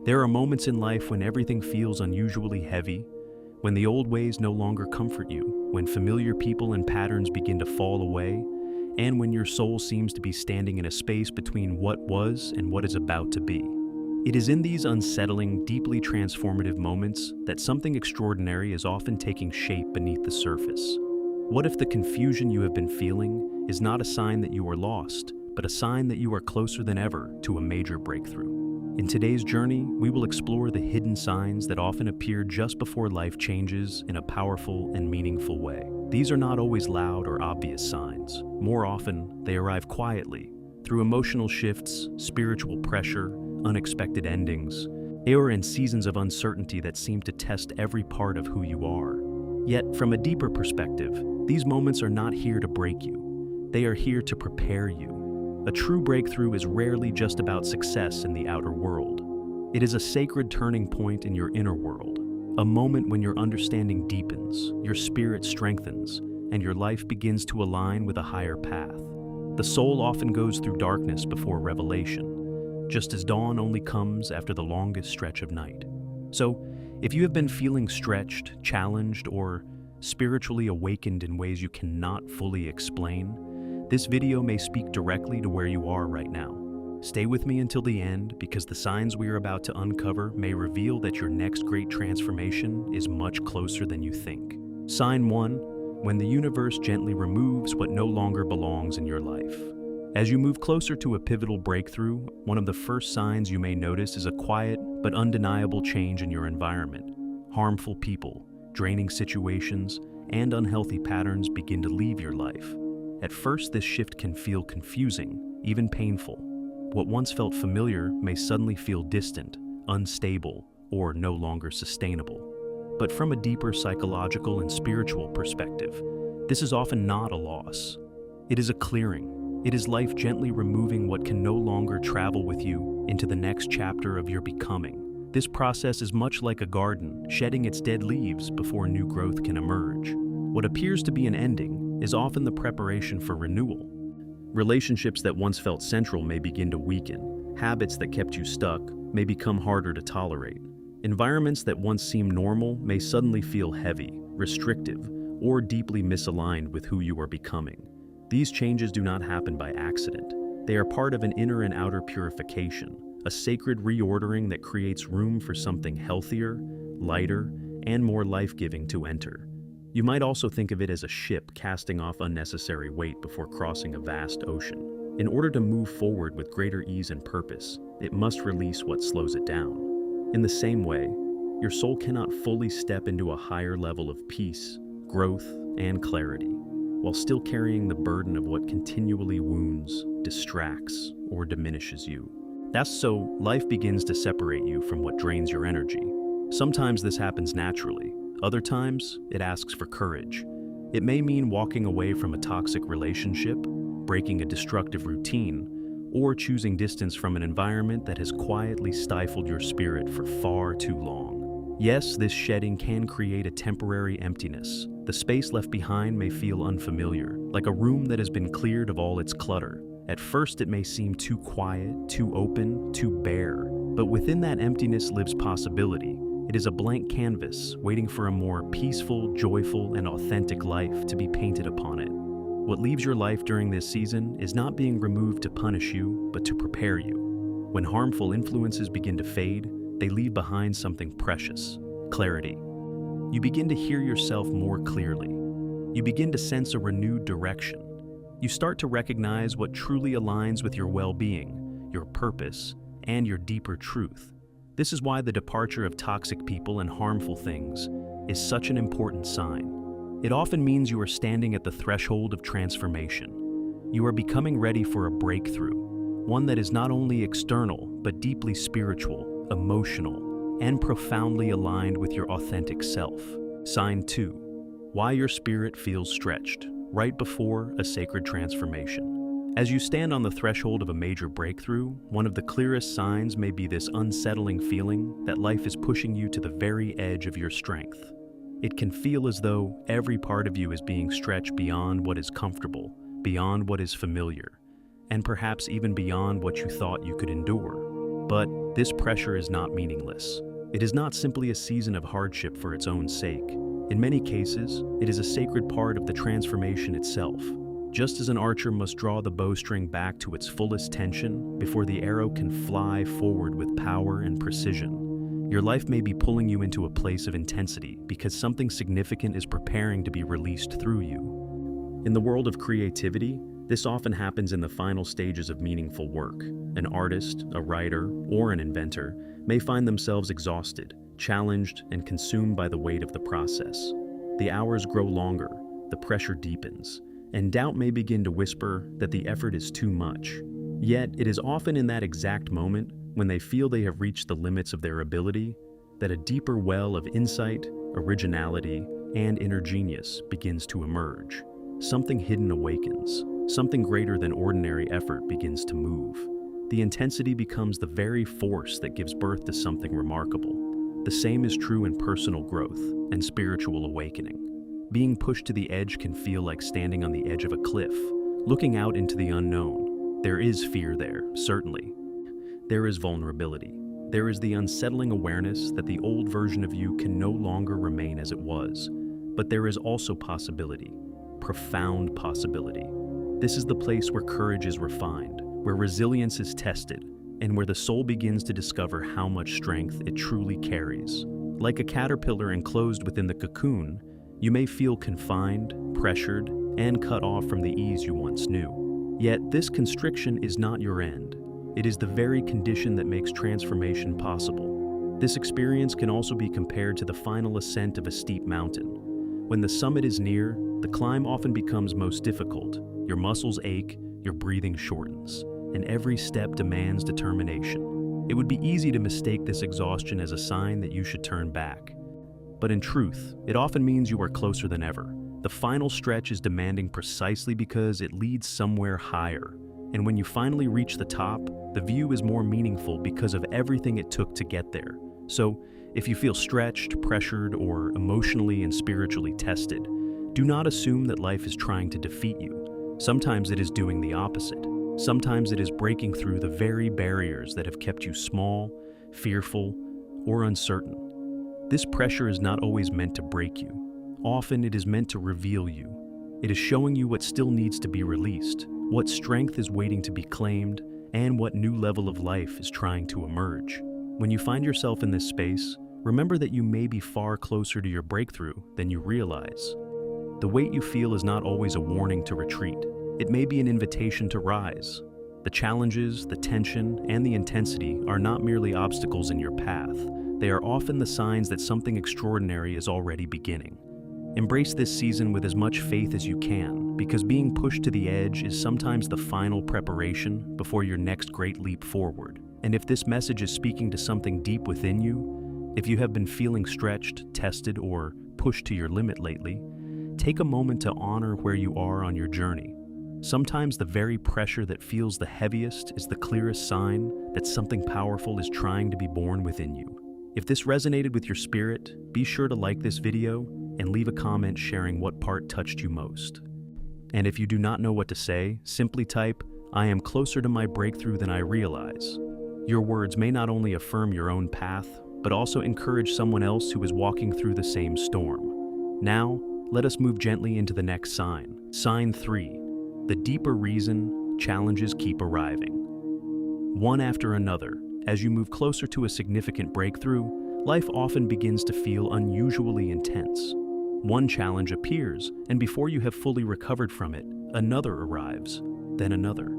There are moments in life when everything feels unusually heavy, when the old ways no longer comfort you, when familiar people and patterns begin to fall away, and when your soul seems to be standing in a space between what was and what is about to be. It is in these unsettling, deeply transformative moments that something extraordinary is often taking shape beneath the surface. What if the confusion you have been feeling is not a sign that you are lost, but a sign that you are closer than ever to a major breakthrough? In today's journey, we will explore the hidden signs that often appear just before life changes in a powerful and meaningful way. These are not always loud or obvious signs. More often, they arrive quietly, through emotional shifts, spiritual pressure, unexpected endings, or in seasons of uncertainty that seem to test every part of who you are. Yet, from a deeper perspective, these moments are not here to break you. They are here to prepare you. A true breakthrough is rarely just about success in the outer world. It is a sacred turning point in your inner world, a moment when your understanding deepens, your spirit strengthens, and your life begins to align with a higher path. The soul often goes through darkness before revelation, just as dawn only comes after the longest stretch of night. So, if you have been feeling stretched, challenged, or spiritually awakened in ways you cannot fully explain, this video may speak directly to where you are right now. Stay with me until the end, because the signs we are about to uncover may reveal that your next great transformation is much closer than you think. Sign 1: when the universe gently removes what no longer belongs in your life. As you move closer to a pivotal breakthrough, one of the first signs you may notice is a quiet but undeniable change in your environment. Harmful people, draining situations, and unhealthy patterns begin to leave your life. At first, this shift can feel confusing, even painful. What once felt familiar may suddenly feel distant, unstable, or no longer sustainable. But from a deeper psychological and spiritual perspective, this is often not a loss. It is a clearing. It is life gently removing what can no longer travel with you into the next chapter of your becoming. This process is much like a garden shedding its dead leaves before new growth can emerge. What appears to be an ending is often the preparation for renewal. Relationships that once felt central may begin to weaken. Habits that kept you stuck may become harder to tolerate. Environments that once seemed normal may suddenly feel heavy, restrictive, or deeply misaligned with who you are becoming. These changes do not happen by accident. They are part of an inner and outer purification, a sacred reordering that creates room for something healthier, lighter, and more life-giving to enter. You might also think of it as a ship casting off unnecessary weight before crossing a vast ocean. In order to move forward with greater ease and purpose, it must release what slows it down. In the same way, your soul cannot fully step into a higher level of peace, growth, and clarity, while still carrying the burden of what continually wounds, distracts, or diminishes you. That's so life begins to separate you from what drains your energy. Sometimes this happens naturally. Other times, it asks for courage. It may mean walking away from a toxic relationship, breaking a destructive routine, or choosing distance from an environment that has quietly stifled your spirit for far too long. Yes, this shedding can create a temporary emptiness. The space left behind may feel unfamiliar, like a room that has been cleared of all its clutter. At first, it may seem too quiet, too open, too bare, but within that emptiness lives possibility. It is a blank canvas, waiting for a more peaceful, joyful, and authentic life to be painted upon it. What leaves your life during this season is not being removed to punish you, but to prepare you. When harmful influences begin to fade, they leave behind something precious: clarity. You begin to hear yourself more clearly. You begin to sense a renewed direction. You start to recognize what truly aligns with your well-being, your purpose, and your deeper truth. This is why the departure of toxic people and harmful things is such an important sign. It often means you are standing at the threshold of transformation. You are becoming ready for a breakthrough, one that is not only external, but deeply spiritual, emotional, and profoundly aligned with your authentic self. Sign 2: why your spirit feels stretched, right before a sacred transformation. As you stand on the threshold of a major breakthrough, one of the clearest signs may be this unsettling feeling that life is pushing you to the very edge of your strength. It can feel as though every part of you is being stretched beyond what is comfortable, beyond what is familiar, and perhaps even beyond what you thought you could endure. But this pressure is not meaningless. It is not simply a season of hardship for its own sake. In many cases, it is a sacred part of the transformation itself. Just as an archer must draw the bowstring back to its fullest tension before the arrow can fly forward with power and precision, your life may be pulling you into a place of intensity because something significant is preparing to be released through you. In the world of creativity, this often happens in the final stages of meaningful work. An artist, a writer, or an inventor may find themselves exhausted, challenged, and consumed by the weight of the process. The hours grow longer, the pressure deepens, and doubt may begin to whisper that the effort is too much. Yet, it is often in that exact moment, when they feel they have reached the limits of their ability, that a deeper well of insight, originality, and inner genius begins to emerge. Something hidden awakens. Something greater than ordinary effort begins to move. The intensity becomes the very force that gives birth to something remarkable. The same is true in personal growth and spiritual awakening. Being pushed to the edge can feel like standing on the edge of a cliff, looking out into the unknown. There is fear there, certainly. There is vulnerability. There is the unsettling awareness that the old version of you can no longer remain as it was. But there is also possibility, profound possibility. This is the place where courage is refined, where resilience is tested, and where the soul begins to discover how much strength it truly carries. Like a caterpillar enclosed within the cocoon, you may feel confined, pressured, and cut off from the ease you once knew. Yet this constriction is not your end. It is the very condition that makes transformation possible. This experience can also be compared to the final ascent of a steep mountain. When the summit is near, the climb often becomes most difficult. Your muscles ache, your breathing shortens, and every step demands determination. It would be easy to mistake this exhaustion as a sign that you should turn back. But in truth, it often means you are closer than ever. The final stretch is demanding precisely because it leads somewhere higher. And when you finally reach the top, the view is more meaningful because of everything it took to get there. So, if you feel stretched, pressured, or emotionally and spiritually tested, do not assume that life is trying to defeat you. Sometimes it is doing the opposite. Sometimes it is breaking through the very barriers that have kept you small, fearful, or uncertain. This pressure is not always meant to break you. Often it is meant to reveal you. It is showing you what still needs to be released, what strength is waiting to be claimed, and what new level of life is trying to emerge. When you find yourself in this space, remember that you may be far closer to your breakthrough than you realize. The weight you feel is not always a warning to retreat. It may be an invitation to rise. The challenges, the tension, and the intensity are not merely obstacles in your path. They are often the signs that something extraordinary is already beginning. Embrace this season with as much faith as you can, because being pushed to the edge is sometimes the final preparation before your next great leap forward. And if this message is speaking to something deep within you, if you have been feeling stretched, tested, or pushed to your limit lately, take a moment to honor where you are on your journey. Sometimes the very pressure that feels the heaviest is the clearest sign that something powerful is trying to be born within you. If this resonated with your spirit, be sure to like this video and leave a comment sharing what part touched you most. And if you do not know what to say, simply type, "I am closer to my breakthrough than I realize." Your words may not only affirm your own path, but also encourage someone else who is walking through the same storm. Now, let us move gently into the next sign. Sign 3. The deeper reason challenges keep arriving. One after another, as you move closer to a significant breakthrough, life often begins to feel unusually intense. One challenge appears, and before you have fully recovered from it, another arrives, then another.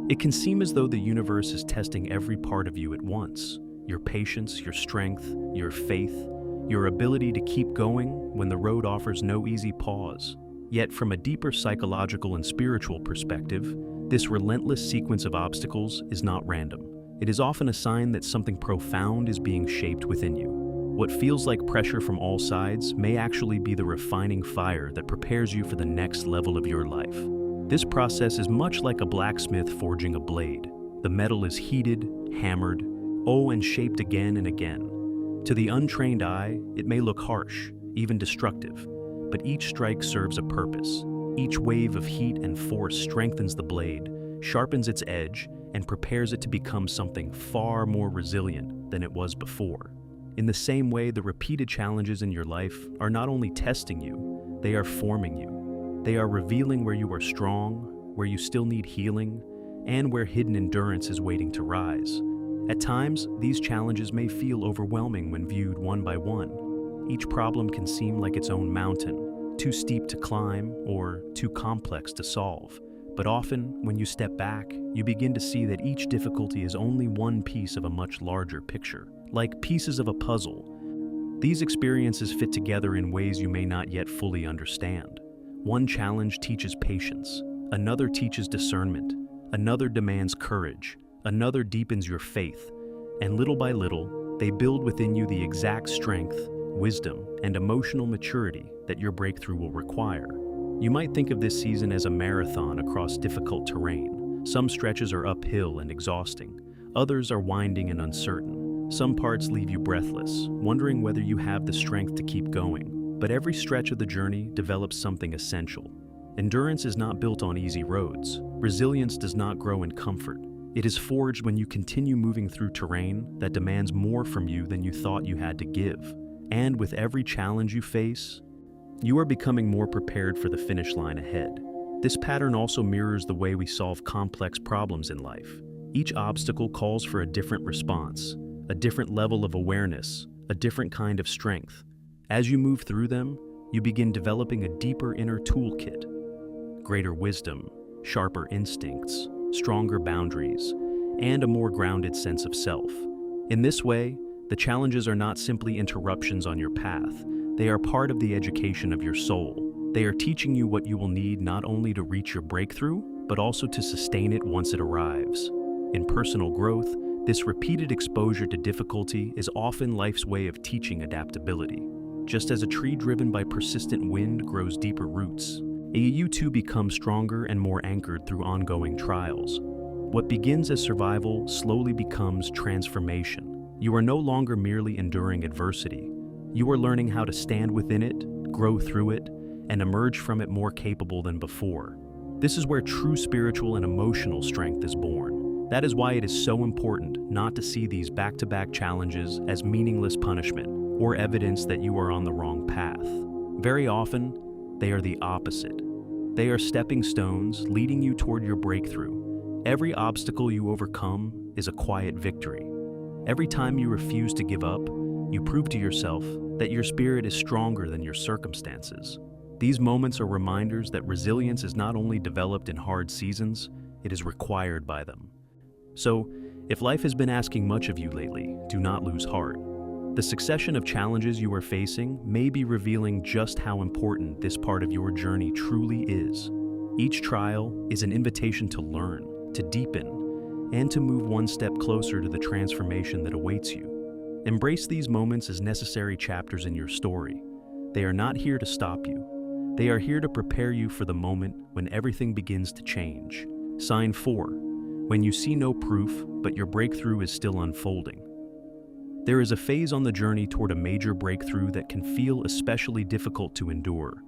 It can seem as though the universe is testing every part of you at once. Your patience, your strength, your faith, your ability to keep going when the road offers no easy pause. Yet from a deeper psychological and spiritual perspective, this relentless sequence of obstacles is not random. It is often a sign that something profound is being shaped within you. What feels like pressure from all sides may actually be the refining fire that prepares you for the next level of your life. This process is much like a blacksmith forging a blade. The metal is heated, hammered, and shaped again and again. To the untrained eye, it may look harsh, even destructive, but each strike serves a purpose. Each wave of heat and force strengthens the blade, sharpens its edge, and prepares it to become something far more resilient than it was before. In the same way, the repeated challenges in your life are not only testing you, they are forming you. They are revealing where you are strong, where you still need healing, and where hidden endurance is waiting to rise. At times, these challenges may feel overwhelming when viewed one by one. Each problem can seem like its own mountain, too steep to climb or too complex to solve. But often, when you step back, you begin to see that each difficulty is only one piece of a much larger picture, like pieces of a puzzle. These experiences fit together in ways you may not yet fully understand. One challenge teaches patience, another teaches discernment, another demands courage, another deepens your faith, and little by little, they build within you the exact strength, wisdom, and emotional maturity that your breakthrough will require. You might think of this season as a marathon across difficult terrain. Some stretches are uphill and exhausting. Others are winding and uncertain. Some parts leave you breathless, wondering whether you have the strength to keep going. But every stretch of the journey develops something essential. Endurance is not built on easy roads. Resilience does not grow in comfort. It is forged when you continue moving through terrain that demands more from you than you thought you had to give. And with every challenge you face, you are becoming more prepared for the finish line ahead. This pattern also mirrors the way we solve complex problems in life. Each obstacle calls for a different response, a different level of awareness, a different kind of strength. As you move through them, you begin developing a deeper inner toolkit, greater wisdom, sharper instincts, stronger boundaries, and a more grounded sense of self. In this way, the challenges are not simply interruptions on your path. They are part of the education of your soul. They are teaching you what you will need not only to reach your breakthrough, but also to sustain it once it arrives. In personal growth, this repeated exposure to difficulty is often life's way of teaching adaptability. Just as a tree driven by persistent wind grows deeper roots, you too become stronger and more anchored through ongoing trials. What begins as survival slowly becomes transformation. You are no longer merely enduring adversity. You are learning how to stand within it, grow through it, and emerge from it more capable than before. This is where true spiritual and emotional strength is born. That is why it is so important not to see these back-to-back challenges as meaningless punishment or evidence that you are on the wrong path. Very often, they are the opposite. They are stepping stones leading you toward your breakthrough. Every obstacle you overcome is a quiet victory. Every time you refuse to give up, you prove to yourself that your spirit is stronger than your circumstances. These moments are reminders that resilience is not only developed in hard seasons, it is required by them. So, if life has been asking much of you lately, do not lose heart. The succession of challenges you are facing may be revealing just how important this part of your journey truly is. Each trial is an invitation to learn, to deepen, and to move one step closer to the transformation that awaits you. Embrace these moments as necessary chapters in your story. They are not here to stop you. They are here to prepare you for the moment when everything begins to change. Sign 4. When you see no proof, but your breakthrough is still unfolding. There is a phase on the journey toward a major breakthrough that can feel especially difficult to endure,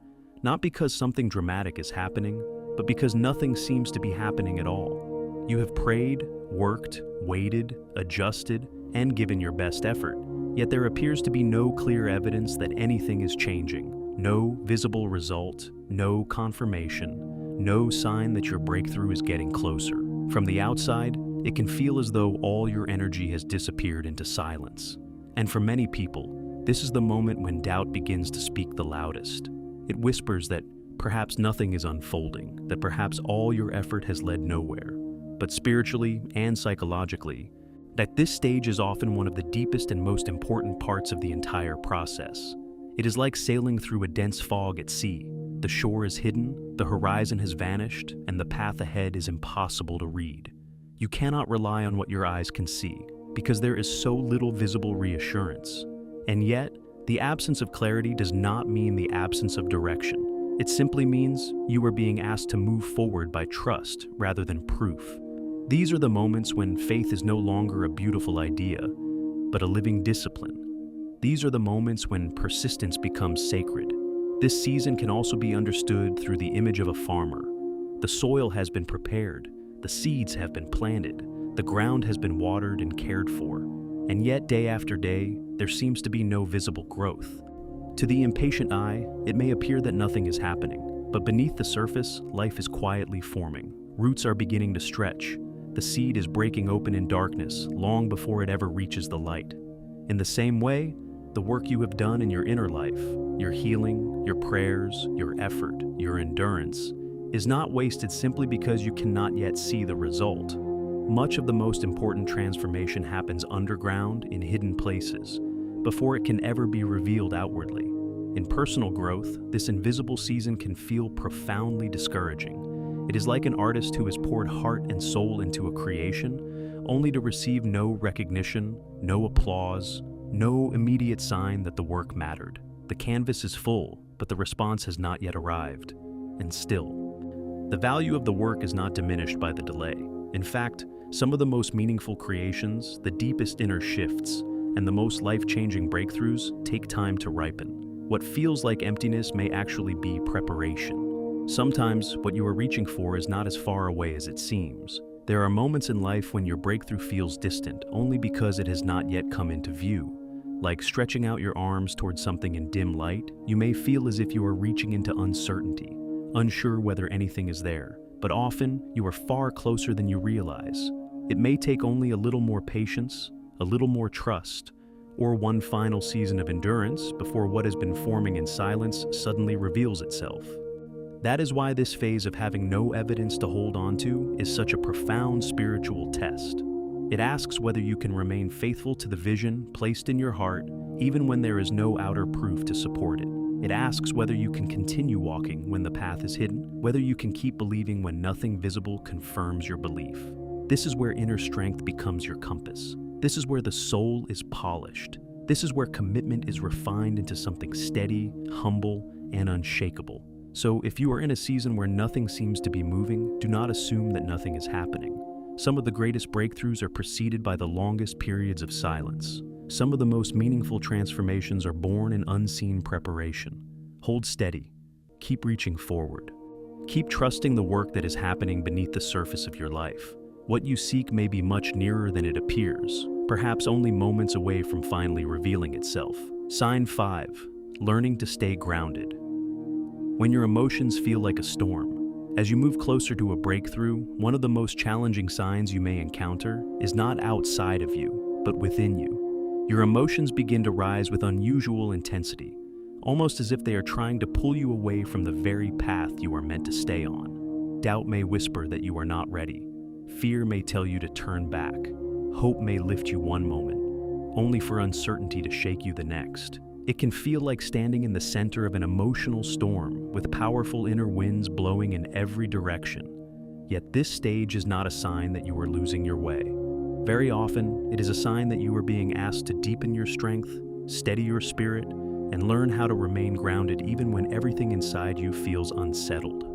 not because something dramatic is happening, but because nothing seems to be happening at all. You have prayed, worked, waited, adjusted, and given your best effort, yet there appears to be no clear evidence that anything is changing. No visible result, no confirmation, no sign that your breakthrough is getting closer. From the outside, it can feel as though all your energy has disappeared into silence. And for many people, this is the moment when doubt begins to speak the loudest. It whispers that perhaps nothing is unfolding, that perhaps all your effort has led nowhere. But spiritually and psychologically, that this stage is often one of the deepest and most important parts of the entire process. It is like sailing through a dense fog at sea. The shore is hidden, the horizon has vanished, and the path ahead is impossible to read. You cannot rely on what your eyes can see, because there is so little visible reassurance. And yet, the absence of clarity does not mean the absence of direction. It simply means you are being asked to move forward by trust rather than proof. These are the moments when faith is no longer a beautiful idea, but a living discipline. These are the moments when persistence becomes sacred. This season can also be understood through the image of a farmer. The soil has been prepared, the seeds have been planted, The ground has been watered and cared for, and yet day after day, there seems to be no visible growth. To the impatient eye, it may appear that nothing is happening, but beneath the surface, life is quietly forming. Roots are beginning to stretch. The seed is breaking open in darkness long before it ever reaches the light. In the same way, the work you have done in your inner life, your healing, your prayers, your effort, your endurance, is not wasted simply because you cannot yet see the result. Much of the most important transformation happens underground in hidden places, before it can ever be revealed outwardly. In personal growth, this invisible season can feel profoundly discouraging. It is like an artist who has poured heart and soul into a creation, only to receive no recognition, no applause, no immediate sign that the work mattered. The canvas is full, but the response has not yet arrived. And still, the value of the work is not diminished by the delay. In fact, some of the most meaningful creations, the deepest inner shifts, and the most life-changing breakthroughs take time to ripen. What feels like emptiness may actually be preparation. Sometimes, what you are reaching for is not as far away as it seems. There are moments in life when your breakthrough feels distant only because it has not yet come into view. Like stretching out your arms towards something in dim light, you may feel as if you are reaching into uncertainty, unsure whether anything is there, but often you are far closer than you realize. It may take only a little more patience, a little more trust, or one final season of endurance before what has been forming in silence suddenly reveals itself. That is why this phase of having no evidence to hold on to is such a profound spiritual test. It asks whether you can remain faithful to the vision placed in your heart, even when there is no outer proof to support it. It asks whether you can continue walking when the path is hidden, whether you can keep believing when nothing visible confirms your belief. This is where inner strength becomes your compass. This is where the soul is polished. This is where commitment is refined into something steady, humble, and unshakable. So if you are in a season where nothing seems to be moving, do not assume that nothing is happening. Some of the greatest breakthroughs are preceded by the longest periods of silence. Some of the most meaningful transformations are born in unseen preparation. Hold steady. Keep reaching forward. Keep trusting the work that is happening beneath the surface of your life. What you seek may be much nearer than it appears, perhaps only moments away from finally revealing itself. Sign 5. Learning to stay grounded. When your emotions feel like a storm, as you move closer to a breakthrough, one of the most challenging signs you may encounter is not outside of you, but within you. Your emotions begin to rise with unusual intensity, almost as if they are trying to pull you away from the very path you are meant to stay on. Doubt may whisper that you are not ready. Fear may tell you to turn back. Hope may lift you one moment, only for uncertainty to shake you the next. It can feel like standing in the center of an emotional storm with powerful inner winds blowing in every direction. Yet this stage is not a sign that you are losing your way. Very often, it is a sign that you are being asked to deepen your strength, steady your spirit, and learn how to remain grounded even when everything inside you feels unsettled.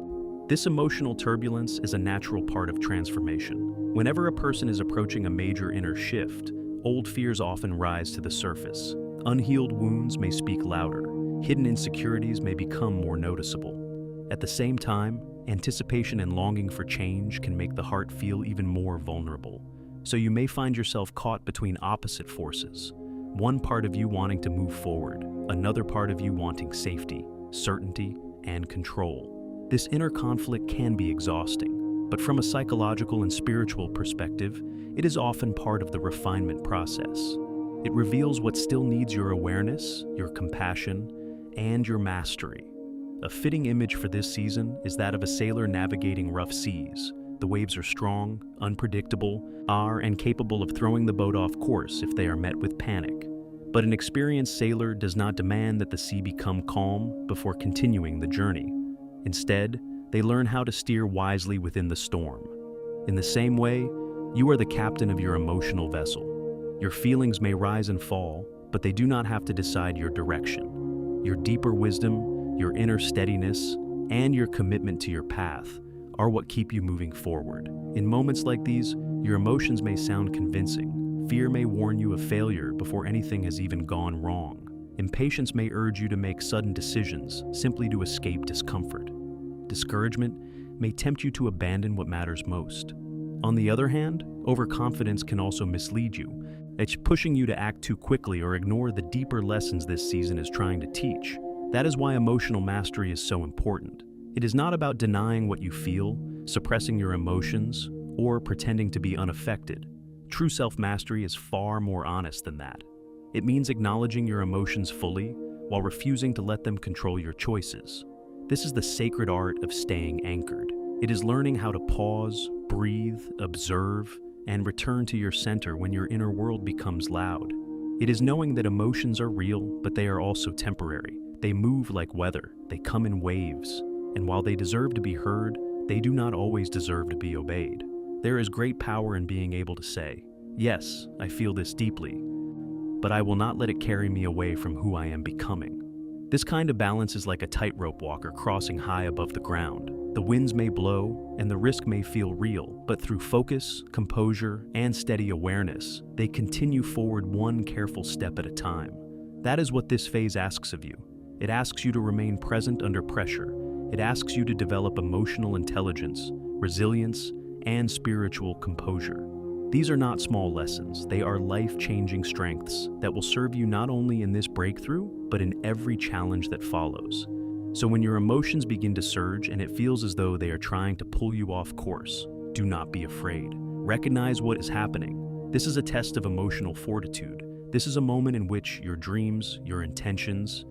This emotional turbulence is a natural part of transformation. Whenever a person is approaching a major inner shift, old fears often rise to the surface. Unhealed wounds may speak louder. Hidden insecurities may become more noticeable. At the same time, anticipation and longing for change can make the heart feel even more vulnerable. So you may find yourself caught between opposite forces. One part of you wanting to move forward, another part of you wanting safety, certainty, and control. This inner conflict can be exhausting, but from a psychological and spiritual perspective, it is often part of the refinement process. It reveals what still needs your awareness, your compassion, and your mastery. A fitting image for this season is that of a sailor navigating rough seas. The waves are strong, unpredictable, and capable of throwing the boat off course if they are met with panic. But an experienced sailor does not demand that the sea become calm before continuing the journey. Instead, they learn how to steer wisely within the storm. In the same way, you are the captain of your emotional vessel. Your feelings may rise and fall, but they do not have to decide your direction. Your deeper wisdom, your inner steadiness, and your commitment to your path are what keep you moving forward. In moments like these, your emotions may sound convincing. Fear may warn you of failure before anything has even gone wrong. Impatience may urge you to make sudden decisions simply to escape discomfort. Discouragement may tempt you to abandon what matters most. On the other hand, Overconfidence can also mislead you. It's pushing you to act too quickly or ignore the deeper lessons this season is trying to teach. That is why emotional mastery is so important. It is not about denying what you feel, suppressing your emotions, or pretending to be unaffected. True self-mastery is far more honest than that. It means acknowledging your emotions fully while refusing to let them control your choices. This is the sacred art of staying anchored. It is learning how to pause, breathe, observe, and return to your center when your inner world becomes loud. It is knowing that emotions are real, but they are also temporary. They move like weather, they come in waves, and while they deserve to be heard, they do not always deserve to be obeyed. There is great power in being able to say, "Yes, I feel this deeply, but I will not let it carry me away from who I am becoming." This kind of balance is like a tightrope walker crossing high above the ground. The winds may blow, and the risk may feel real, but through focus, composure, and steady awareness, they continue forward one careful step at a time. That is what this phase asks of you. It asks you to remain present under pressure. It asks you to develop emotional intelligence, resilience, and spiritual composure. These are not small lessons. They are life-changing strengths that will serve you not only in this breakthrough, but in every challenge that follows. So when your emotions begin to surge and it feels as though they are trying to pull you off course, do not be afraid. Recognize what is happening. This is a test of emotional fortitude. This is a moment in which your dreams, your intentions,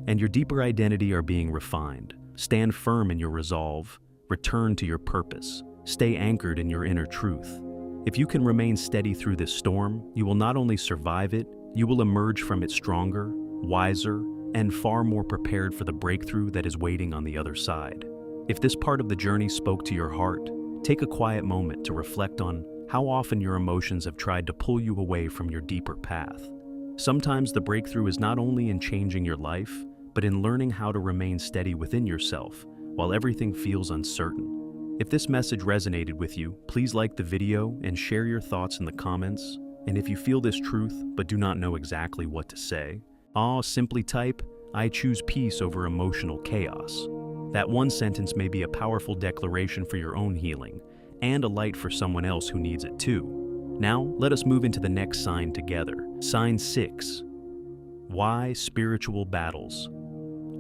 and your deeper identity are being refined. Stand firm in your resolve. Return to your purpose. Stay anchored in your inner truth. If you can remain steady through this storm, you will not only survive it, you will emerge from it stronger, wiser, and far more prepared for the breakthrough that is waiting on the other side. If this part of the journey spoke to your heart, take a quiet moment to reflect on how often your emotions have tried to pull you away from your deeper path. Sometimes the breakthrough is not only in changing your life, but in learning how to remain steady within yourself while everything feels uncertain. If this message resonated with you, please like the video and share your thoughts in the comments. And if you feel this truth but do not know exactly what to say, simply type, "I choose peace over emotional chaos." That one sentence may be a powerful declaration for your own healing and a light for someone else who needs it too. Now, let us move into the next sign together. Sign 6. Why spiritual battles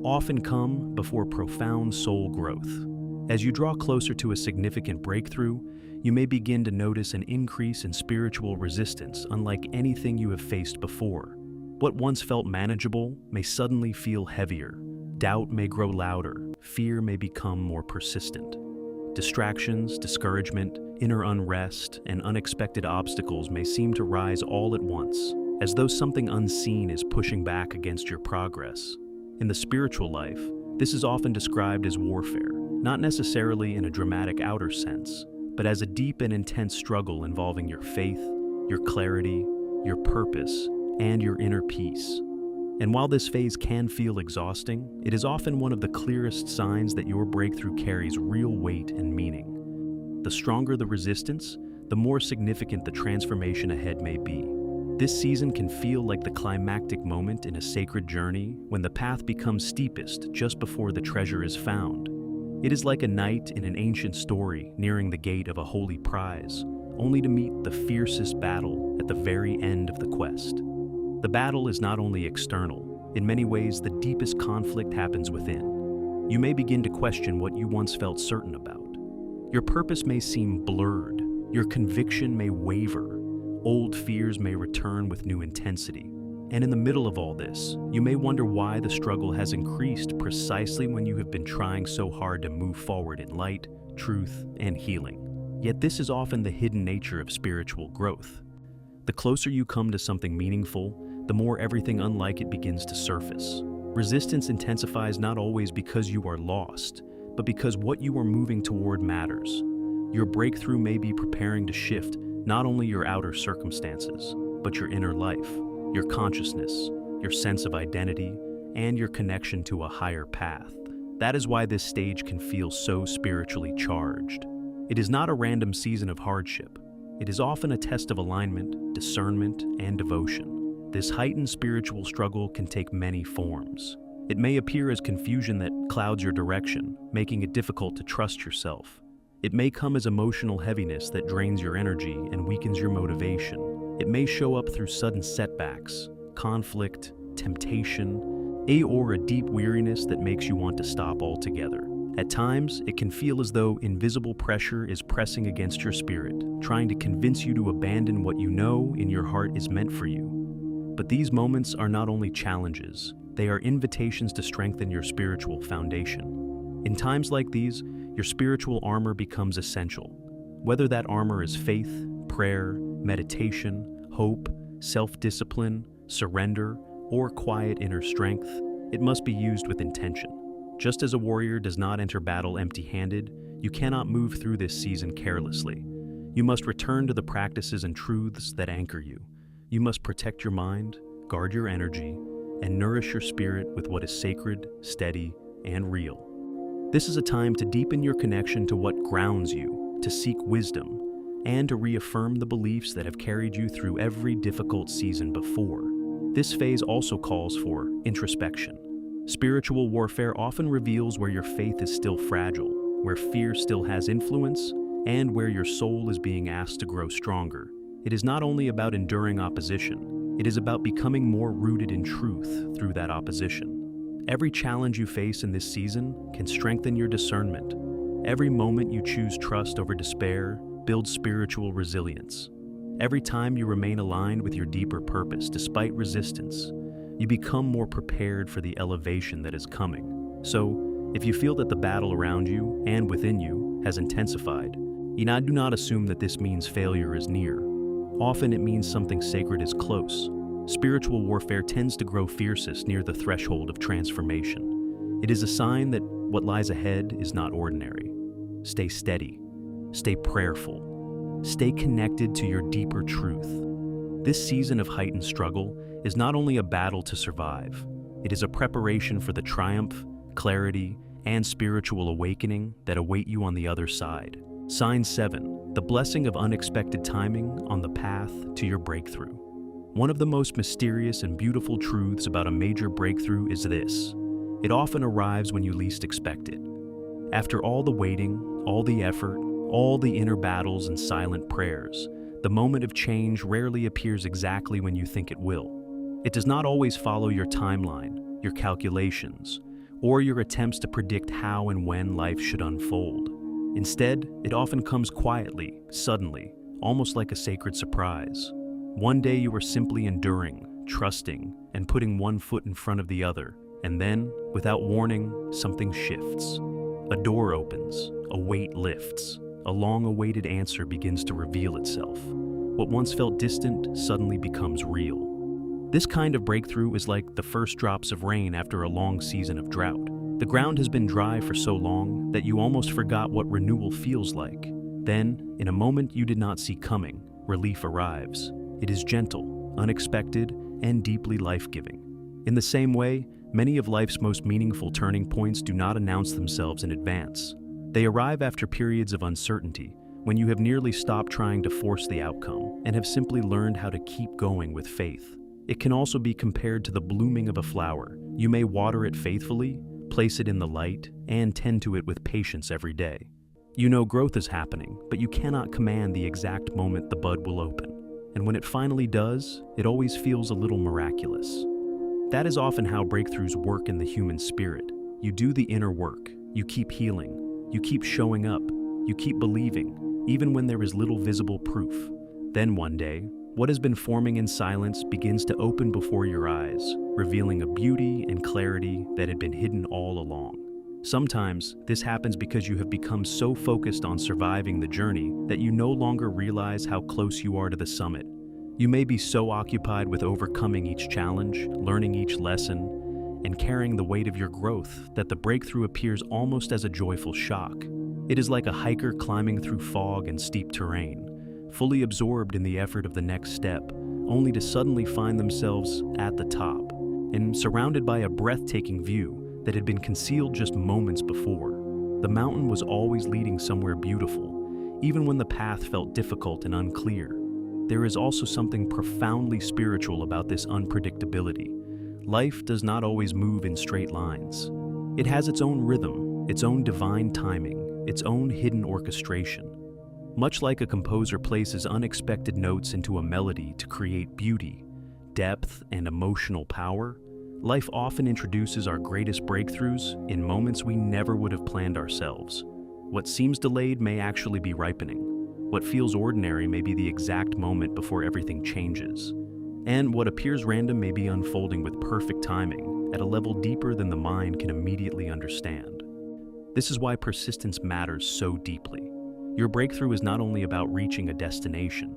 often come before profound soul growth. As you draw closer to a significant breakthrough, you may begin to notice an increase in spiritual resistance unlike anything you have faced before. What once felt manageable may suddenly feel heavier. Doubt may grow louder. Fear may become more persistent. Distractions, discouragement, inner unrest, and unexpected obstacles may seem to rise all at once, as though something unseen is pushing back against your progress. In the spiritual life, this is often described as warfare, not necessarily in a dramatic outer sense, but as a deep and intense struggle involving your faith, your clarity, your purpose, and your inner peace. And while this phase can feel exhausting, it is often one of the clearest signs that your breakthrough carries real weight and meaning. The stronger the resistance, the more significant the transformation ahead may be. This season can feel like the climactic moment in a sacred journey when the path becomes steepest just before the treasure is found. It is like a knight in an ancient story nearing the gate of a holy prize, only to meet the fiercest battle at the very end of the quest. The battle is not only external. In many ways, the deepest conflict happens within. You may begin to question what you once felt certain about. Your purpose may seem blurred. Your conviction may waver. Old fears may return with new intensity. And in the middle of all this, you may wonder why the struggle has increased precisely when you have been trying so hard to move forward in light, truth, and healing. Yet this is often the hidden nature of spiritual growth. The closer you come to something meaningful, the more everything unlike it begins to surface. Resistance intensifies not always because you are lost, but because what you are moving toward matters. Your breakthrough may be preparing to shift not only your outer circumstances, but your inner life, your consciousness, your sense of identity, and your connection to a higher path. That is why this stage can feel so spiritually charged. It is not a random season of hardship. It is often a test of alignment, discernment, and devotion. This heightened spiritual struggle can take many forms. It may appear as confusion that clouds your direction, making it difficult to trust yourself. It may come as emotional heaviness that drains your energy and weakens your motivation. It may show up through sudden setbacks, conflict, temptation, or a deep weariness that makes you want to stop altogether. At times, it can feel as though invisible pressure is pressing against your spirit, trying to convince you to abandon what you know in your heart is meant for you. But these moments are not only challenges, they are invitations to strengthen your spiritual foundation. In times like these, your spiritual armor becomes essential. Whether that armor is faith, prayer, meditation, hope, self-discipline, surrender, or quiet inner strength, it must be used with intention. Just as a warrior does not enter battle empty-handed, you cannot move through this season carelessly. You must return to the practices and truths that anchor you. You must protect your mind, guard your energy, and nourish your spirit with what is sacred, steady, and real. This is a time to deepen your connection to what grounds you, to seek wisdom, and to reaffirm the beliefs that have carried you through every difficult season before. This phase also calls for introspection. Spiritual warfare often reveals where your faith is still fragile, where fear still has influence, and where your soul is being asked to grow stronger. It is not only about enduring opposition, it is about becoming more rooted in truth through that opposition. Every challenge you face in this season can strengthen your discernment. Every moment you choose trust over despair builds spiritual resilience. Every time you remain aligned with your deeper purpose despite resistance, you become more prepared for the elevation that is coming. So, if you feel that the battle around you and within you has intensified, do not assume that this means failure is near. Often it means something sacred is close. Spiritual warfare tends to grow fiercest near the threshold of transformation. It is a sign that what lies ahead is not ordinary. Stay steady. Stay prayerful. Stay connected to your deeper truth. This season of heightened struggle is not only a battle to survive, it is a preparation for the triumph, clarity, and spiritual awakening that await you on the other side. Sign 7, the blessing of unexpected timing on the path to your breakthrough. One of the most mysterious and beautiful truths about a major breakthrough is this: it often arrives when you least expect it. After all the waiting, all the effort, all the inner battles and silent prayers, the moment of change rarely appears exactly when you think it will. It does not always follow your timeline, your calculations, or your attempts to predict how and when life should unfold. Instead, it often comes quietly, suddenly, almost like a sacred surprise. One day you are simply enduring, trusting, and putting one foot in front of the other, and then, without warning, something shifts. A door opens, a weight lifts, a long-awaited answer begins to reveal itself. What once felt distant suddenly becomes real. This kind of breakthrough is like the first drops of rain after a long season of drought. The ground has been dry for so long that you almost forgot what renewal feels like. Then, in a moment you did not see coming, relief arrives. It is gentle, unexpected, and deeply life-giving. In the same way, many of life's most meaningful turning points do not announce themselves in advance. They arrive after periods of uncertainty, when you have nearly stopped trying to force the outcome and have simply learned how to keep going with faith. It can also be compared to the blooming of a flower. You may water it faithfully, place it in the light, and tend to it with patience every day. You know growth is happening, but you cannot command the exact moment the bud will open. And when it finally does, it always feels a little miraculous. That is often how breakthroughs work in the human spirit. You do the inner work, you keep healing, you keep showing up, you keep believing, even when there is little visible proof. Then one day, what has been forming in silence begins to open before your eyes, revealing a beauty and clarity that had been hidden all along. Sometimes, this happens because you have become so focused on surviving the journey that you no longer realize how close you are to the summit. You may be so occupied with overcoming each challenge, learning each lesson, and carrying the weight of your growth that the breakthrough appears almost as a joyful shock. It is like a hiker climbing through fog and steep terrain, fully absorbed in the effort of the next step, only to suddenly find themselves at the top and surrounded by a breathtaking view that had been concealed just moments before. The mountain was always leading somewhere beautiful, even when the path felt difficult and unclear. There is also something profoundly spiritual about this unpredictability. Life does not always move in straight lines. It has its own rhythm, its own divine timing, its own hidden orchestration. Much like a composer places unexpected notes into a melody to create beauty, depth, and emotional power, life often introduces our greatest breakthroughs in moments we never would have planned ourselves. What seems delayed may actually be ripening. What feels ordinary may be the exact moment before everything changes. And what appears random may be unfolding with perfect timing at a level deeper than the mind can immediately understand. This is why persistence matters so deeply. Your breakthrough is not only about reaching a destination,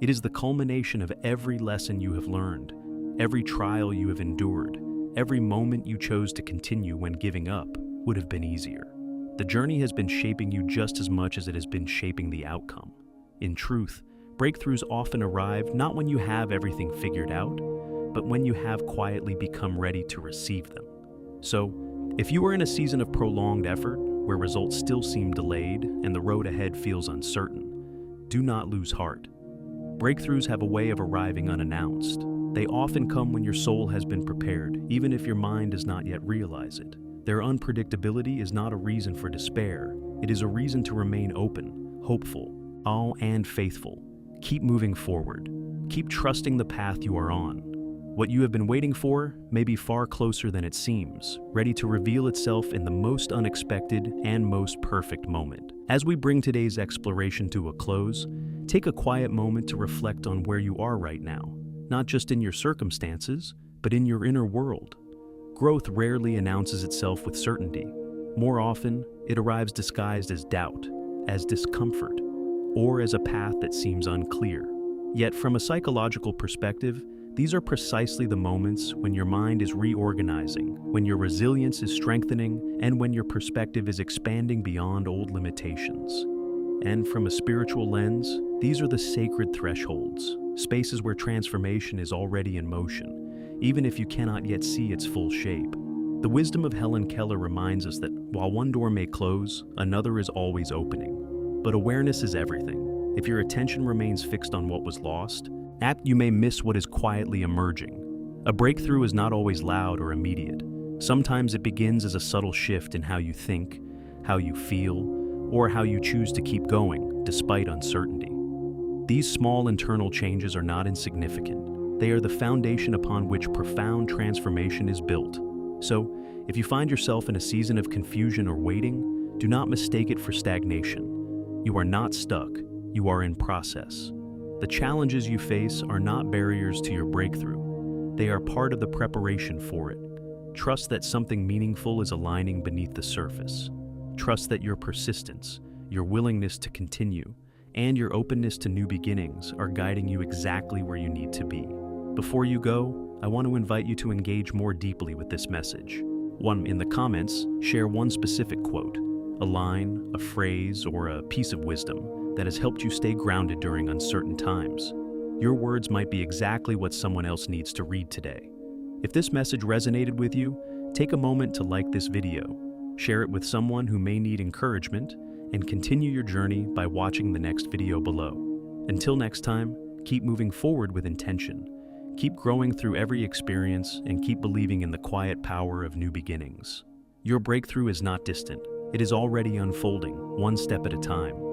it is the culmination of every lesson you have learned, every trial you have endured, every moment you chose to continue when giving up would have been easier. The journey has been shaping you just as much as it has been shaping the outcome. In truth, breakthroughs often arrive not when you have everything figured out, but when you have quietly become ready to receive them. So, if you are in a season of prolonged effort, where results still seem delayed and the road ahead feels uncertain, do not lose heart. Breakthroughs have a way of arriving unannounced. They often come when your soul has been prepared, even if your mind does not yet realize it. Their unpredictability is not a reason for despair. It is a reason to remain open, hopeful, and faithful. Keep moving forward. Keep trusting the path you are on. What you have been waiting for may be far closer than it seems, ready to reveal itself in the most unexpected and most perfect moment. As we bring today's exploration to a close, take a quiet moment to reflect on where you are right now, not just in your circumstances, but in your inner world. Growth rarely announces itself with certainty. More often, it arrives disguised as doubt, as discomfort, or as a path that seems unclear. Yet from a psychological perspective, these are precisely the moments when your mind is reorganizing, when your resilience is strengthening, and when your perspective is expanding beyond old limitations. And from a spiritual lens, these are the sacred thresholds, spaces where transformation is already in motion, even if you cannot yet see its full shape. The wisdom of Helen Keller reminds us that while one door may close, another is always opening. But awareness is everything. If your attention remains fixed on what was lost, you may miss what is quietly emerging. A breakthrough is not always loud or immediate. Sometimes it begins as a subtle shift in how you think, how you feel, or how you choose to keep going, despite uncertainty. These small internal changes are not insignificant. They are the foundation upon which profound transformation is built. So, if you find yourself in a season of confusion or waiting, do not mistake it for stagnation. You are not stuck. You are in process. The challenges you face are not barriers to your breakthrough. They are part of the preparation for it. Trust that something meaningful is aligning beneath the surface. Trust that your persistence, your willingness to continue, and your openness to new beginnings are guiding you exactly where you need to be. Before you go, I want to invite you to engage more deeply with this message. In the comments, share one specific quote, a line, a phrase, or a piece of wisdom that has helped you stay grounded during uncertain times. Your words might be exactly what someone else needs to read today. If this message resonated with you, take a moment to like this video, share it with someone who may need encouragement, and continue your journey by watching the next video below. Until next time, keep moving forward with intention. Keep growing through every experience and keep believing in the quiet power of new beginnings. Your breakthrough is not distant. It is already unfolding, one step at a time.